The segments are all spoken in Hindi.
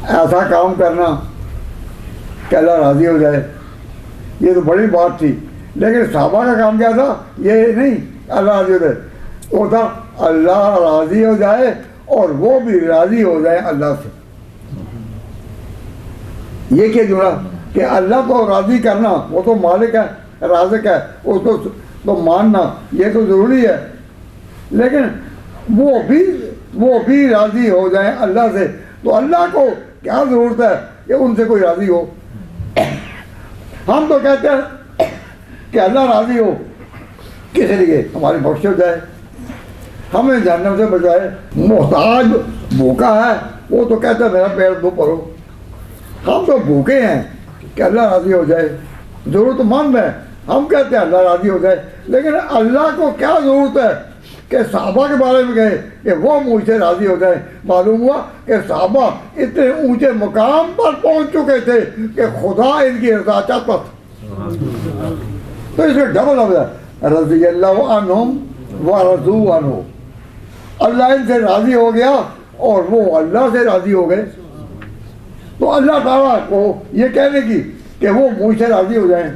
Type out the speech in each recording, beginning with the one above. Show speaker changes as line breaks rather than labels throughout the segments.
ऐसा काम करना कि अल्लाह राज़ी हो जाए, ये तो बड़ी बात थी। लेकिन सहाबा का काम क्या था? ये नहीं अल्लाह राज़ी हो जाए, वो था अल्लाह राज़ी हो जाए और वो भी राज़ी हो जाए अल्लाह से। ये क्या जुड़ा कि अल्लाह को राज़ी करना, वो तो मालिक है, राज़िक है, उसको तो मानना ये तो ज़रूरी है, लेकिन वो भी राज़ी हो जाए अल्लाह से। तो अल्लाह को क्या ज़रूरत है कि उनसे कोई राज़ी हो? हम तो कहते हैं कि अल्लाह राज़ी हो किस लिए? हमारी बख्श हो जाए, हमें जहन्नम से बचाए। मोहताज भूखा है, वो तो कहता है मेरा पेट दो भरो। हम तो भूखे हैं कि अल्लाह राज़ी हो जाए, ज़रूरतमंद है, हम कहते हैं अल्लाह राज़ी हो जाए। लेकिन अल्लाह को क्या ज़रूरत है कि सहाबा के बारे में कहे कि वो मुझसे राज़ी हो जाए? मालूम हुआ कि सहाबा इतने ऊंचे मुकाम पर पहुंच चुके थे कि खुदा इनकी रज़ा चाहता था। तो इसमें डबल हो गया, रज़ियल्लाहु अन्हुम व रज़ू अन्हु, अल्लाह इनसे राज़ी हो गया और वो अल्लाह से राज़ी हो गए। तो अल्लाह ताला को ये कहने की कि वो मुझसे राज़ी हो जाएं,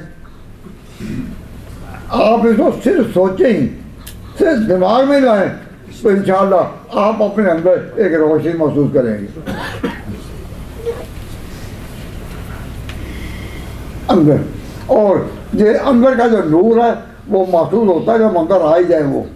आप इसको सिर्फ सोचें ही, सिर्फ दिमाग में लाएं, तो इंशाअल्लाह आप अपने अंदर एक रोशनी महसूस करेंगे। अंदर, और ये अंदर का जो नूर है वो महसूस होता है जब अंदर आ ही जाए वो।